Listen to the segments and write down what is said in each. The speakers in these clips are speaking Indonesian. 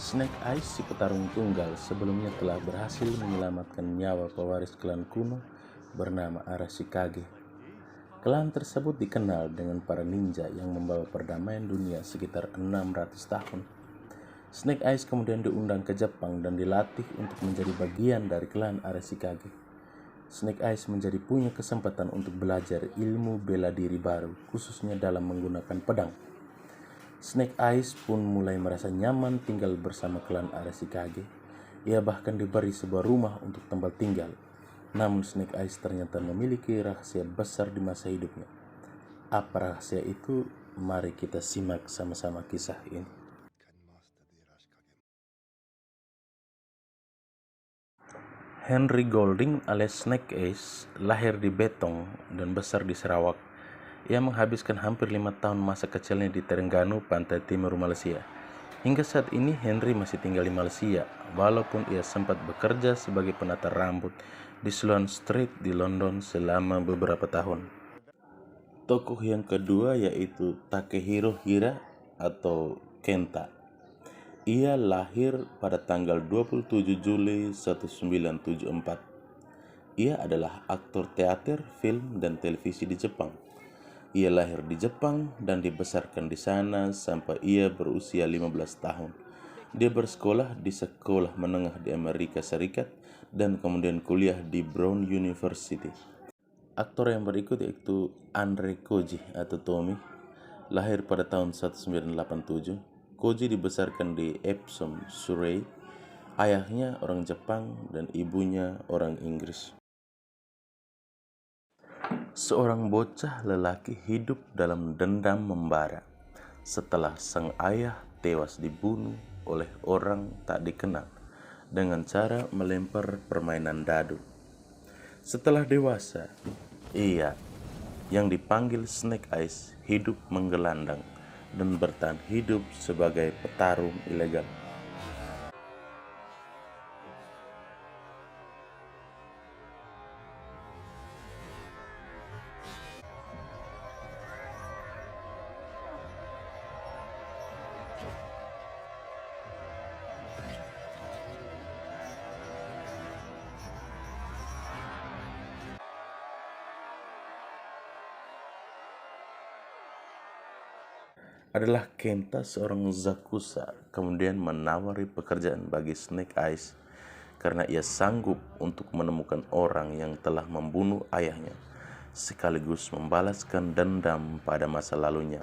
Snake Eyes, si petarung tunggal, sebelumnya telah berhasil menyelamatkan nyawa pewaris klan kuno bernama Arashikage. Klan tersebut dikenal dengan para ninja yang membawa perdamaian dunia sekitar 600 tahun. Snake Eyes kemudian diundang ke Jepang dan dilatih untuk menjadi bagian dari klan Arashikage. Snake Eyes menjadi punya kesempatan untuk belajar ilmu bela diri baru, khususnya dalam menggunakan pedang. Snake Eyes pun mulai merasa nyaman tinggal bersama klan Arashikage. Ia bahkan diberi sebuah rumah untuk tempat tinggal. Namun Snake Eyes ternyata memiliki rahasia besar di masa hidupnya. Apa rahasia itu? Mari kita simak sama-sama kisah ini. Henry Golding alias Snake Eyes lahir di Betong dan besar di Sarawak. Ia menghabiskan hampir 5 tahun masa kecilnya di Terengganu, pantai timur Malaysia. Hingga saat ini Henry masih tinggal di Malaysia, walaupun ia sempat bekerja sebagai penata rambut di Sloane Street di London selama beberapa tahun. Tokoh yang kedua yaitu Takehiro Hira atau Kenta. Ia lahir pada tanggal 27 Juli 1974. Ia adalah aktor teater, film, dan televisi di Jepang. Ia lahir di Jepang dan dibesarkan di sana sampai ia berusia 15 tahun. Dia bersekolah di sekolah menengah di Amerika Serikat dan kemudian kuliah di Brown University. Aktor yang berikut yaitu Andre Koji atau Tommy, lahir pada tahun 1987. Koji dibesarkan di Epsom, Surrey. Ayahnya orang Jepang dan ibunya orang Inggris. Seorang bocah lelaki hidup dalam dendam membara setelah sang ayah tewas dibunuh oleh orang tak dikenal dengan cara melempar permainan dadu. Setelah dewasa, ia yang dipanggil Snake Eyes hidup menggelandang dan bertahan hidup sebagai petarung ilegal. Adalah Kenta, seorang zakuza, kemudian menawari pekerjaan bagi Snake Eyes karena ia sanggup untuk menemukan orang yang telah membunuh ayahnya, sekaligus membalaskan dendam pada masa lalunya.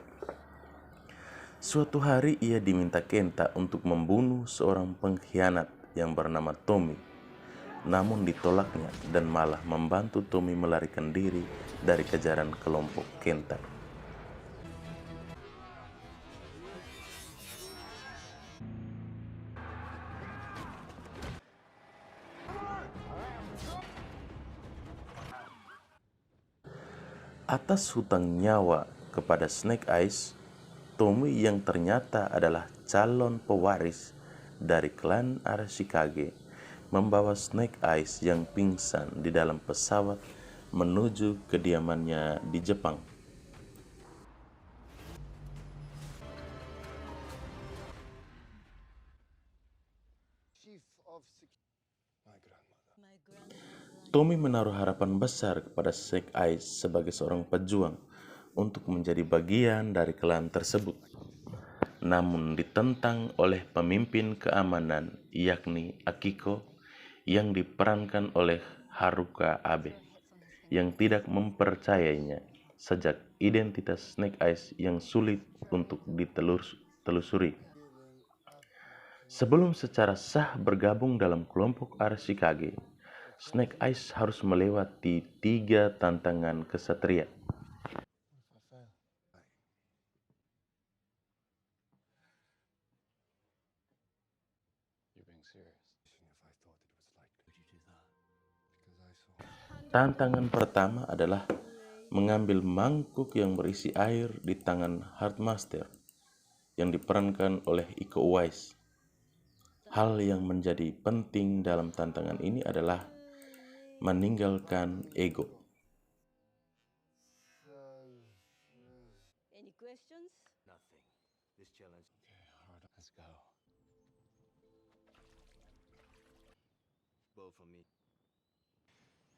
Suatu hari ia diminta Kenta untuk membunuh seorang pengkhianat yang bernama Tommy. Namun ditolaknya dan malah membantu Tommy melarikan diri dari kejaran kelompok Kenta. Atas hutang nyawa kepada Snake Eyes, Tommy yang ternyata adalah calon pewaris dari klan Arashikage membawa Snake Eyes yang pingsan di dalam pesawat menuju kediamannya di Jepang. Tommy menaruh harapan besar kepada Snake Eyes sebagai seorang pejuang untuk menjadi bagian dari klan tersebut. Namun ditentang oleh pemimpin keamanan yakni Akiko yang diperankan oleh Haruka Abe yang tidak mempercayainya sejak identitas Snake Eyes yang sulit untuk ditelusuri. Sebelum secara sah bergabung dalam kelompok Arashikage, Snake Eyes harus melewati 3 tantangan kesatria. Tantangan pertama adalah mengambil mangkuk yang berisi air di tangan Hardmaster yang diperankan oleh Iko Uwais. Hal yang menjadi penting dalam tantangan ini adalah meninggalkan ego.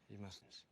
You mustn't.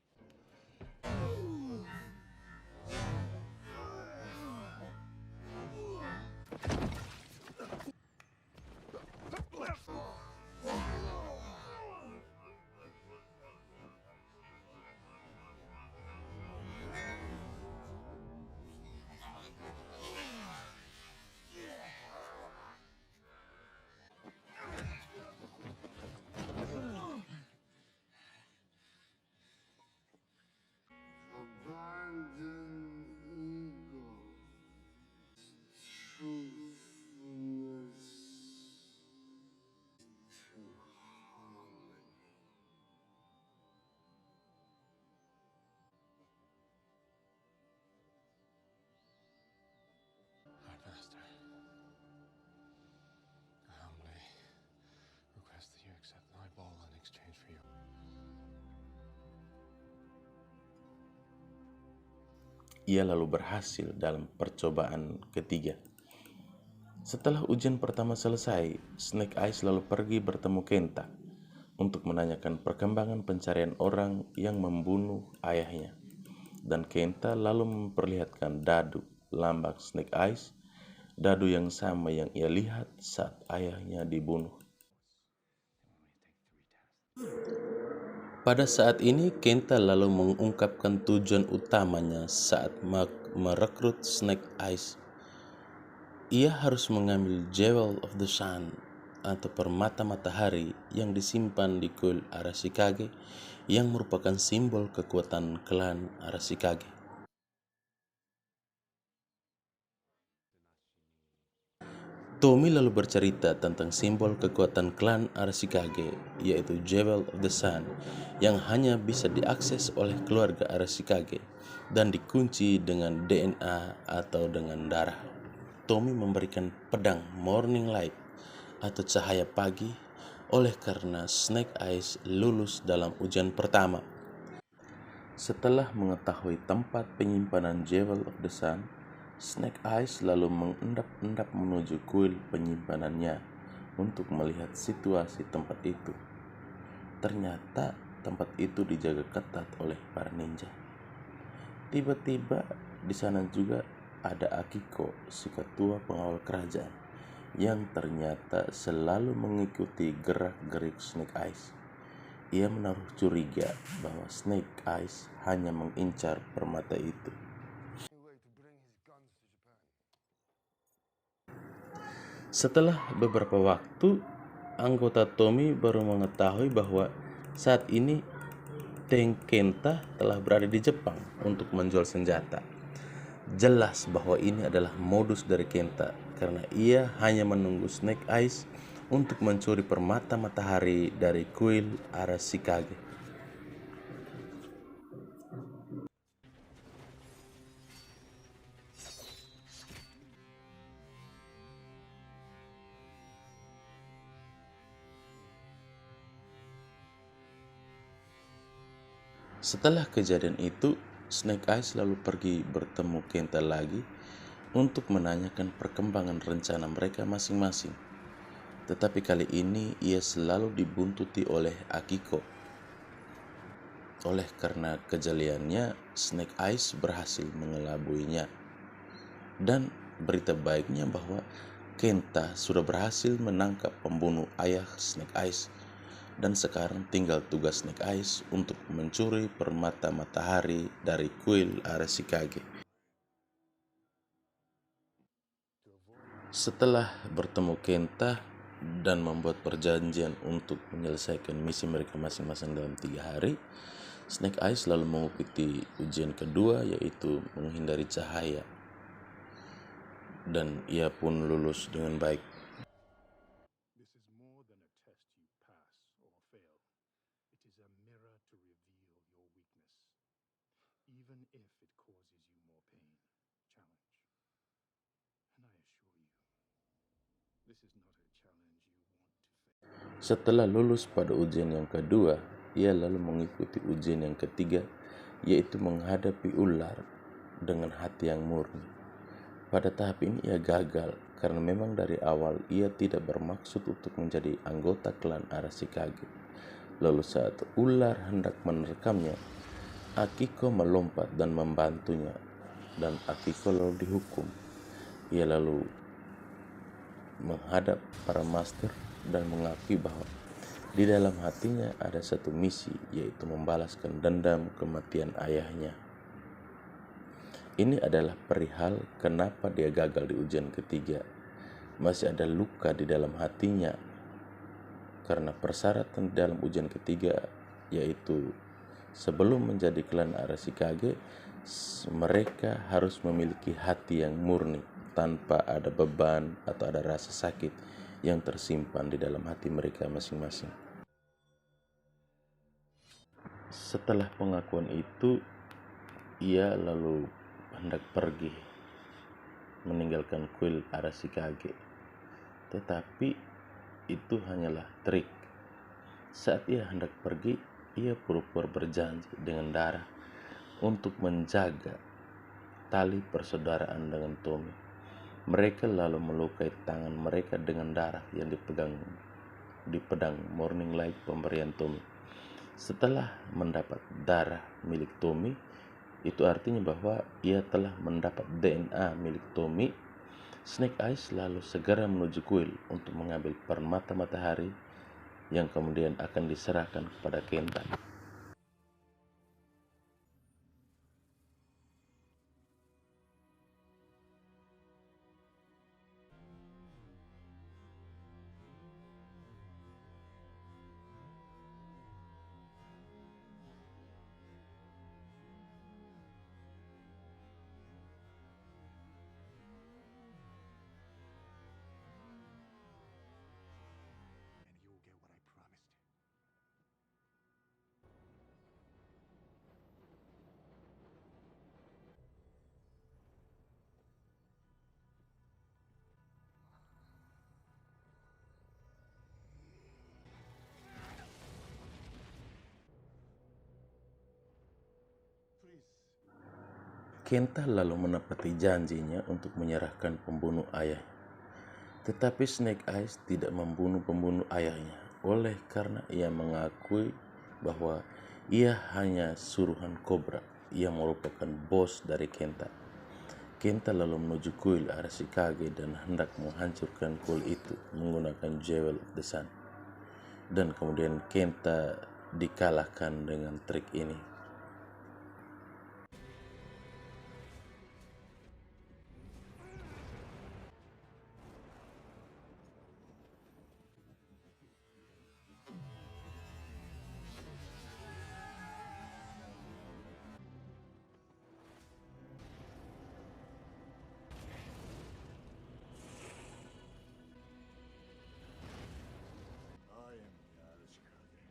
My master, I humbly request that you accept my ball in exchange for you. Ia lalu berhasil dalam percobaan ketiga. Setelah ujian pertama selesai, Snake Eyes lalu pergi bertemu Kenta untuk menanyakan perkembangan pencarian orang yang membunuh ayahnya. Dan Kenta lalu memperlihatkan dadu lambang Snake Eyes, dadu yang sama yang ia lihat saat ayahnya dibunuh. Pada saat ini, Kenta lalu mengungkapkan tujuan utamanya saat merekrut Snake Eyes. Ia harus mengambil Jewel of the Sun atau permata matahari yang disimpan di kuil Arashikage yang merupakan simbol kekuatan klan Arashikage. Tommy lalu bercerita tentang simbol kekuatan klan Arashikage, yaitu Jewel of the Sun, yang hanya bisa diakses oleh keluarga Arashikage dan dikunci dengan DNA atau dengan darah. Tommy memberikan pedang Morning Light atau cahaya pagi oleh karena Snake Eyes lulus dalam ujian pertama. Setelah mengetahui tempat penyimpanan Jewel of the Sun, Snake Eyes lalu mengendap-endap menuju kuil penyimpanannya untuk melihat situasi tempat itu. Ternyata tempat itu dijaga ketat oleh para ninja. Tiba-tiba di sana juga ada Akiko, si ketua pengawal kerajaan, yang ternyata selalu mengikuti gerak-gerik Snake Eyes. Ia menaruh curiga bahwa Snake Eyes hanya mengincar permata itu. Setelah beberapa waktu, anggota Tommy baru mengetahui bahwa saat ini Kenta telah berada di Jepang untuk menjual senjata. Jelas bahwa ini adalah modus dari Kenta karena ia hanya menunggu Snake Eyes untuk mencuri permata matahari dari kuil Arashikage. Setelah kejadian itu, Snake Eyes lalu pergi bertemu Kenta lagi untuk menanyakan perkembangan rencana mereka masing-masing. Tetapi kali ini ia selalu dibuntuti oleh Akiko. Oleh karena kejeliannya, Snake Eyes berhasil mengelabuinya. Dan berita baiknya bahwa Kenta sudah berhasil menangkap pembunuh ayah Snake Eyes. Dan sekarang tinggal tugas Snake Eyes untuk mencuri permata matahari dari kuil Arashikage. Setelah bertemu Kenta dan membuat perjanjian untuk menyelesaikan misi mereka masing-masing dalam 3 hari, Snake Eyes lalu mengikuti ujian kedua, yaitu menghindari cahaya. Dan ia pun lulus dengan baik. This is more than a test you pass or fail. It is a mirror to reveal your weakness, even if it causes you more pain. Challenge. And I assure you, this is not a challenge you want to face. Setelah lulus pada ujian yang kedua, ia lalu mengikuti ujian yang ketiga, yaitu menghadapi ular dengan hati yang murni. Pada tahap ini ia gagal karena memang dari awal ia tidak bermaksud untuk menjadi anggota klan Arashikage. Lalu saat ular hendak menerkamnya, Akiko melompat dan membantunya, dan Akiko lalu dihukum. Ia lalu menghadap para master dan mengakui bahwa di dalam hatinya ada satu misi, yaitu membalaskan dendam kematian ayahnya. Ini adalah perihal kenapa dia gagal di ujian ketiga. Masih ada luka di dalam hatinya, karena persyaratan di dalam ujian ketiga, yaitu sebelum menjadi klan Arashikage, mereka harus memiliki hati yang murni, tanpa ada beban atau ada rasa sakit yang tersimpan di dalam hati mereka masing-masing. Setelah pengakuan itu, ia lalu hendak pergi meninggalkan kuil Arashikage. Tetapi itu hanyalah trik. Saat ia hendak pergi, ia pura-pura berjanji dengan Dara untuk menjaga tali persaudaraan dengan Tommy. Mereka lalu melukai tangan mereka dengan darah yang dipegang di pedang Morning Light pemberian Tommy. Setelah mendapat darah milik Tommy, itu artinya bahwa ia telah mendapat DNA milik Tommy. Snake Eyes lalu segera menuju kuil untuk mengambil permata matahari yang kemudian akan diserahkan kepada Kenta. And you'll get what I promised. Please. Kenta lalu menepati janjinya untuk menyerahkan pembunuh ayah. Tetapi Snake Eyes tidak membunuh pembunuh ayahnya, oleh karena ia mengakui bahwa ia hanya suruhan Cobra yang merupakan bos dari Kenta. Kenta lalu menuju kuil Arashikage dan hendak menghancurkan kuil itu menggunakan Jewel of the Sun. Dan kemudian Kenta dikalahkan dengan trik ini. I am the Arashikage.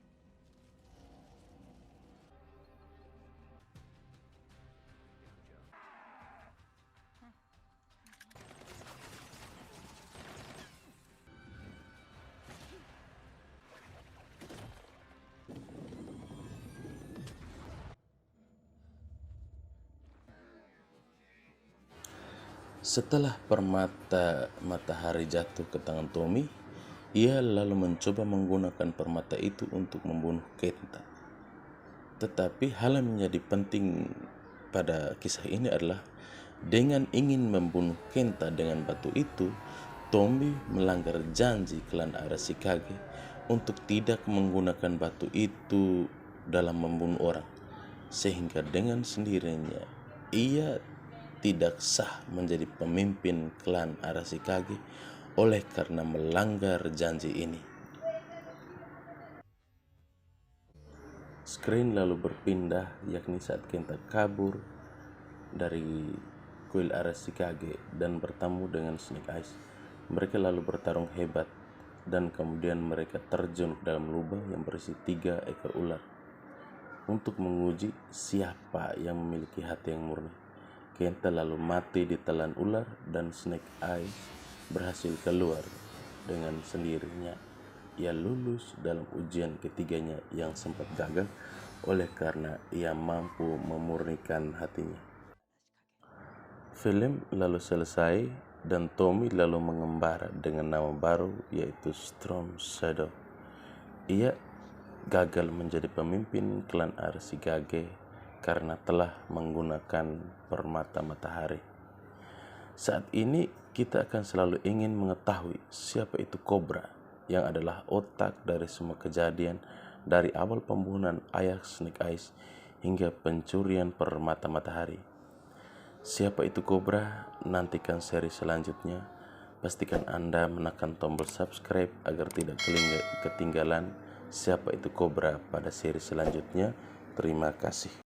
Setelah permata matahari jatuh ke tangan Tommy, ia lalu mencoba menggunakan permata itu untuk membunuh Kenta. Tetapi hal yang menjadi penting pada kisah ini adalah dengan ingin membunuh Kenta dengan batu itu, Tommy melanggar janji klan Arashikage untuk tidak menggunakan batu itu dalam membunuh orang. Sehingga dengan sendirinya ia tidak sah menjadi pemimpin klan Arashikage oleh karena melanggar janji ini. Screen lalu berpindah, yakni saat Kenta kabur dari kuil Arashikage dan bertemu dengan Snake Eyes. Mereka lalu bertarung hebat dan kemudian mereka terjun ke dalam lubang yang berisi 3 ekor ular untuk menguji siapa yang memiliki hati yang murni. Kenta lalu mati ditelan ular dan Snake Eyes berhasil keluar dengan sendirinya. Ia lulus dalam ujian ketiganya yang sempat gagal oleh karena ia mampu memurnikan hatinya. Film lalu selesai dan Tommy lalu mengembara dengan nama baru, yaitu Storm Shadow. Ia gagal menjadi pemimpin klan Arashikage karena telah menggunakan permata matahari. Saat ini kita akan selalu ingin mengetahui siapa itu Cobra yang adalah otak dari semua kejadian dari awal pembunuhan ayah Snake Eyes hingga pencurian permata matahari. Siapa itu Cobra? Nantikan seri selanjutnya. Pastikan Anda menekan tombol subscribe agar tidak ketinggalan siapa itu Cobra pada seri selanjutnya. Terima kasih.